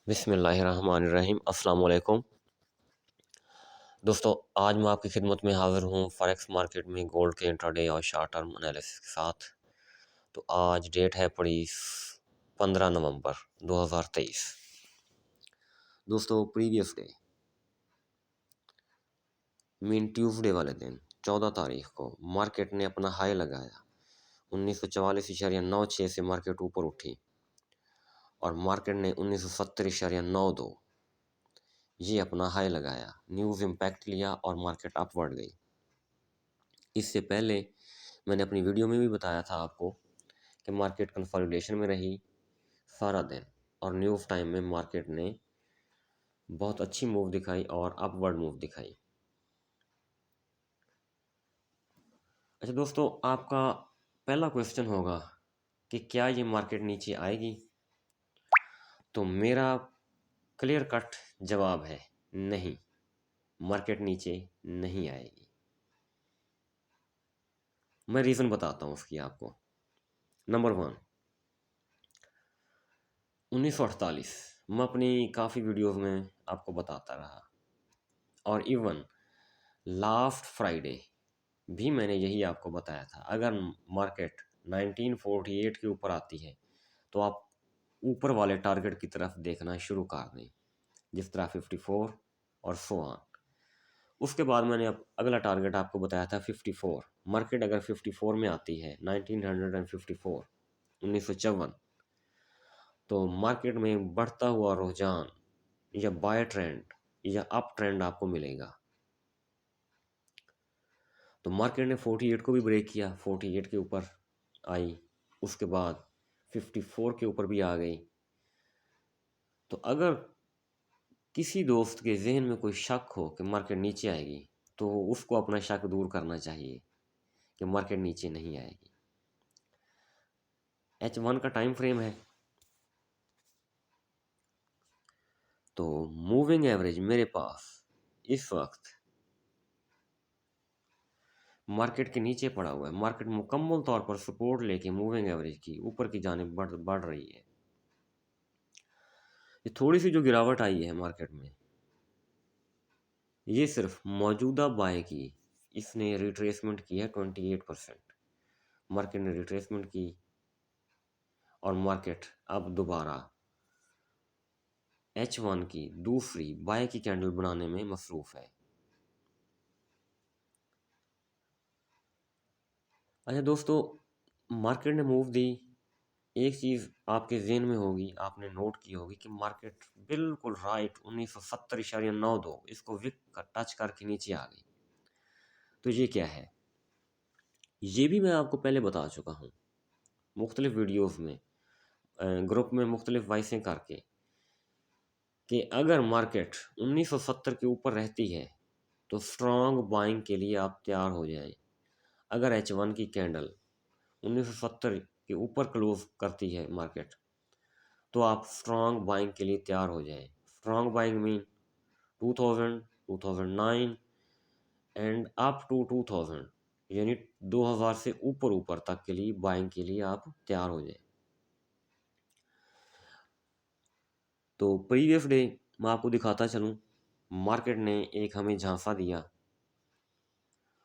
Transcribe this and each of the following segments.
बिस्मिल्लाहिर्रहमानिर्रहीम अस्सलाम वालेकुम दोस्तों। आज मैं आपकी खिदमत में हाज़िर हूँ फॉरेक्स मार्केट में गोल्ड के इंट्राडे और शॉर्ट टर्म एनालिसिस के साथ। तो आज डेट है पड़ी 15 नवंबर 2023। दोस्तों, प्रीवियस डे मीन ट्यूसडे वाले दिन 14 तारीख को मार्केट ने अपना हाई लगाया 1944.96 से मार्केट ऊपर उठी और मार्केट ने 1970.92 ये अपना हाई लगाया। न्यूज़ इम्पैक्ट लिया और मार्केट अपवर्ड गई। इससे पहले मैंने अपनी वीडियो में भी बताया था आपको कि मार्केट कंसोलिडेशन में रही सारा दिन और न्यूज़ टाइम में मार्केट ने बहुत अच्छी मूव दिखाई और अपवर्ड मूव दिखाई। अच्छा दोस्तों, आपका पहला क्वेश्चन होगा कि क्या ये मार्केट नीचे आएगी? तो मेरा क्लियर कट जवाब है नहीं, मार्केट नीचे नहीं आएगी। मैं रीज़न बताता हूँ उसकी आपको। नंबर 1, 1948 मैं अपनी काफ़ी वीडियोस में आपको बताता रहा और इवन लास्ट फ्राइडे भी मैंने यही आपको बताया था। अगर मार्केट 1948 के ऊपर आती है तो आप ऊपर वाले टारगेट की तरफ देखना शुरू कर दें, जिस तरह 54 और सो ऑन। उसके बाद मैंने अब अगला टारगेट आपको बताया था 54। मार्केट अगर 54 में आती है 1954 1954, तो मार्केट में बढ़ता हुआ रुझान या बाय ट्रेंड या अप ट्रेंड आपको मिलेगा। तो मार्केट ने 48 को भी ब्रेक किया, 48 के ऊपर आई, उसके बाद 54 के ऊपर भी आ गई। तो अगर किसी दोस्त के जहन में कोई शक हो कि मार्केट नीचे आएगी तो उसको अपना शक दूर करना चाहिए कि मार्केट नीचे नहीं आएगी। H1 का टाइम फ्रेम है, तो मूविंग एवरेज मेरे पास इस वक्त मार्केट के नीचे पड़ा हुआ है। मार्केट मुकम्मल तौर पर सपोर्ट लेके मूविंग एवरेज की ऊपर की जानिब बढ़ रही है। ये थोड़ी सी जो गिरावट आई है मार्केट में, ये सिर्फ मौजूदा बाय की इसने रिट्रेसमेंट की है 28%। मार्केट ने रिट्रेसमेंट की और मार्केट अब दोबारा H1 की दूसरी बाय की कैंडल बनाने में मसरूफ़ है। अच्छा दोस्तों, मार्केट ने मूव दी। एक चीज़ आपके ज़हन में होगी, आपने नोट की होगी कि मार्केट बिल्कुल राइट 1970.92 इसको विक का टच करके नीचे आ गई। तो ये क्या है? ये भी मैं आपको पहले बता चुका हूँ मुख्तलिफ वीडियोस में, ग्रुप में मुख्तलिफ वॉइसें करके, कि अगर मार्केट 1970 के ऊपर रहती है तो स्ट्रॉन्ग बाइंग के लिए आप तैयार हो जाएं। अगर H1 की कैंडल 1970 के ऊपर क्लोज करती है मार्केट, तो आप स्ट्रॉन्ग बाइंग के लिए तैयार हो जाएं। Strong buying mean 2000, 2009 and up to 2000, यानी 2000 से ऊपर तक के लिए बाइंग के लिए आप तैयार हो जाएं। तो प्रीवियस डे मैं आपको दिखाता चलूँ, मार्केट ने एक हमें झांसा दिया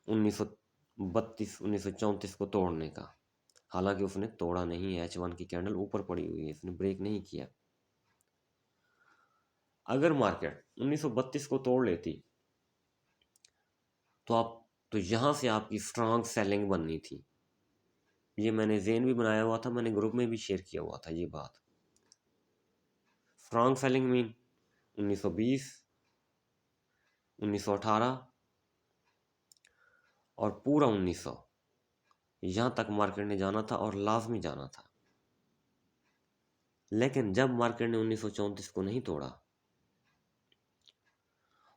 1932 1934 को तोड़ने का। हालांकि उसने तोड़ा नहीं है, H1 की कैंडल ऊपर पड़ी हुई है, इसने ब्रेक नहीं किया। अगर मार्केट 1932 को तोड़ लेती तो यहाँ से आपकी स्ट्रांग सेलिंग बननी थी। ये मैंने जेन भी बनाया हुआ था, मैंने ग्रुप में भी शेयर किया हुआ था ये बात। स्ट्रांग सेलिंग मीन 1920, 1918 और पूरा 1900, यहाँ तक मार्केट ने जाना था और लाजमी जाना था। लेकिन जब मार्केट ने 1934 को नहीं तोड़ा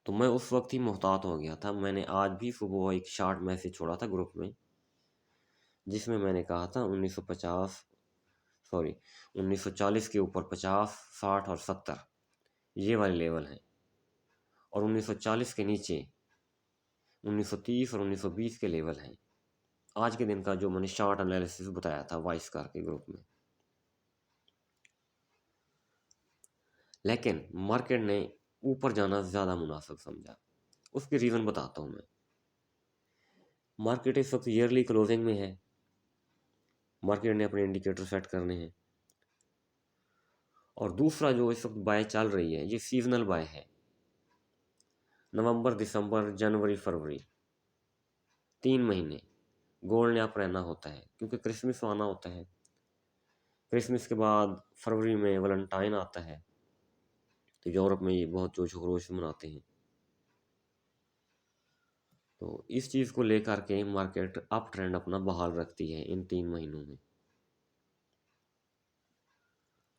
तो मैं उस वक्त ही मुहतात हो गया था। मैंने आज भी सुबह एक शॉर्ट मैसेज छोड़ा था ग्रुप में, जिसमें मैंने कहा था 1940 के ऊपर 50, 60 और 70 ये वाले लेवल हैं, और 1940 के नीचे 1930 और 1920 के लेवल हैं। आज के दिन का जो मैंने शॉर्ट एनालिसिस बताया था वॉइस करके ग्रुप में। लेकिन मार्केट ने ऊपर जाना ज़्यादा मुनासिब समझा। उसकी रीज़न बताता हूँ मैं। मार्केट इस वक्त ईयरली क्लोजिंग में है। मार्केट ने अपने इंडिकेटर सेट करने हैं। और दूसरा जो इस वक्त बाय चल रही है, ये सीजनल बाय है। नवंबर, दिसंबर, जनवरी, फरवरी, 3 महीने गोल्ड ने आप रहना होता है, क्योंकि क्रिसमस आना होता है। क्रिसमस के बाद फरवरी में वैलेंटाइन आता है, तो यूरोप में ये बहुत जोश खरोश से मनाते हैं। तो इस चीज़ को लेकर के मार्केट अप ट्रेंड अपना बहाल रखती है इन 3 महीनों में।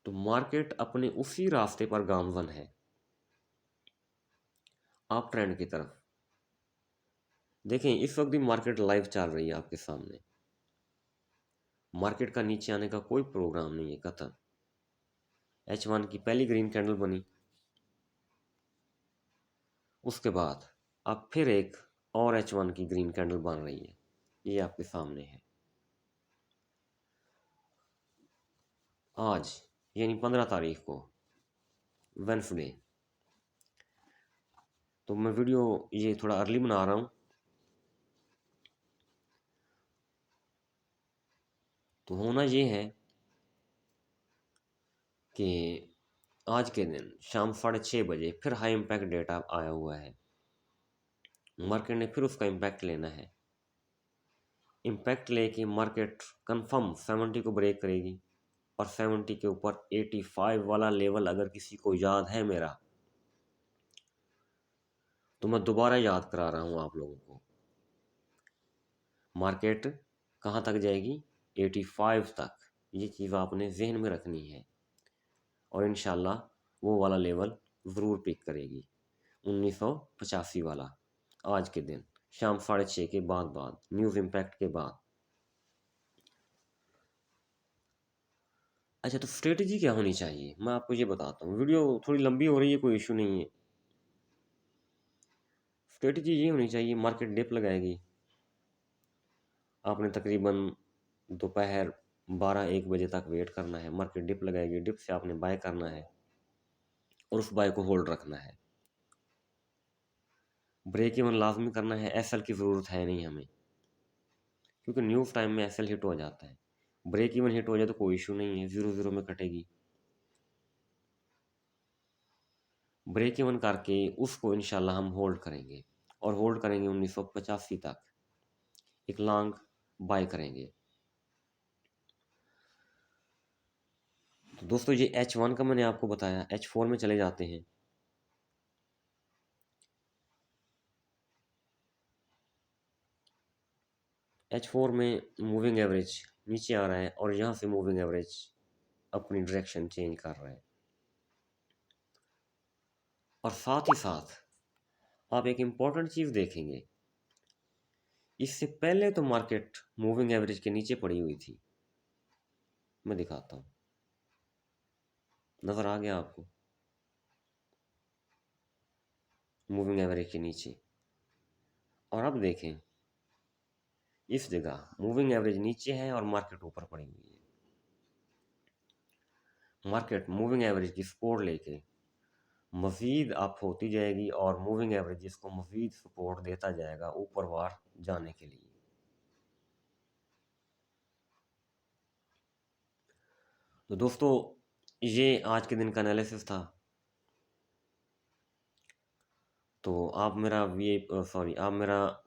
तो मार्केट अपने उसी रास्ते पर गामजन है, अप ट्रेंड की तरफ। देखें, इस वक्त भी मार्केट लाइव चल रही है आपके सामने। मार्केट का नीचे आने का कोई प्रोग्राम नहीं है कतई। H1 की पहली ग्रीन कैंडल बनी, उसके बाद अब फिर एक और H1 की ग्रीन कैंडल बन रही है, ये आपके सामने है। आज यानी 15 तारीख को, वेंसडे। तो मैं वीडियो ये थोड़ा अर्ली बना रहा हूँ। तो होना ये है कि आज के दिन शाम 6:30 बजे फिर हाई इम्पैक्ट डेटा आया हुआ है। मार्केट ने फिर उसका इम्पैक्ट लेना है। इम्पैक्ट लेके मार्केट कंफर्म 70 को ब्रेक करेगी। और 70 के ऊपर 85 वाला लेवल अगर किसी को याद है मेरा, तो मैं दोबारा याद करा रहा हूँ आप लोगों को। मार्केट कहाँ तक जाएगी? 85 तक। ये चीज़ आपने जहन में रखनी है। और इंशाल्लाह वो वाला लेवल ज़रूर पिक करेगी, 1985 वाला। आज के दिन शाम 6:30 के बाद न्यूज़ इम्पैक्ट के बाद। अच्छा, तो स्ट्रेटजी क्या होनी चाहिए, मैं आपको ये बताता हूँ। वीडियो थोड़ी लंबी हो रही है, कोई इशू नहीं है। स्ट्रेटजी ये होनी चाहिए, मार्केट डिप लगाएगी, आपने तकरीबन दोपहर 12-1 बजे तक वेट करना है। मार्केट डिप लगाएगी, डिप से आपने बाय करना है और उस बाय को होल्ड रखना है। ब्रेक इवन लाजमी करना है। एसएल की ज़रूरत है नहीं हमें, क्योंकि न्यूज़ टाइम में एसएल हिट हो जाता है। ब्रेक इवन हिट हो जाए तो कोई इशू नहीं है, 0-0 में कटेगी। ब्रेक इवन करके उसको इंशाल्लाह हम होल्ड करेंगे, और होल्ड करेंगे 1985 तक। एक लॉन्ग बाय करेंगे। तो दोस्तों, ये H1 का मैंने आपको बताया। H4 में चले जाते हैं। H4 में मूविंग एवरेज नीचे आ रहा है, और यहाँ से मूविंग एवरेज अपनी डायरेक्शन चेंज कर रहा है। और साथ ही साथ आप एक इम्पॉर्टेंट चीज़ देखेंगे, इससे पहले तो मार्केट मूविंग एवरेज के नीचे पड़ी हुई थी। मैं दिखाता हूँ, नज़र आ गया आपको? मूविंग एवरेज के नीचे। और अब देखें, इस जगह मूविंग एवरेज नीचे है और मार्केट ऊपर पड़ी हुई है। मार्केट मूविंग एवरेज की सपोर्ट लेके मज़ीद अप होती जाएगी, और मूविंग एवरेज इसको मज़ीद सपोर्ट देता जाएगा ऊपरवार जाने के लिए। तो दोस्तों, ये आज के दिन का एनालिसिस था। तो आप मेरा आप मेरा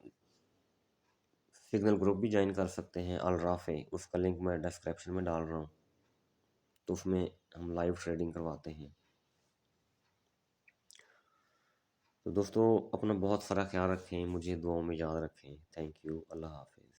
सिग्नल ग्रुप भी ज्वाइन कर सकते हैं, अलराफे। उसका लिंक मैं डिस्क्रिप्शन में डाल रहा हूँ। तो उसमें हम लाइव ट्रेडिंग करवाते हैं। तो दोस्तों, अपना बहुत सारा ख्याल रखें, मुझे दुआओं में याद रखें। Thank you. अल्लाह हाफिज़।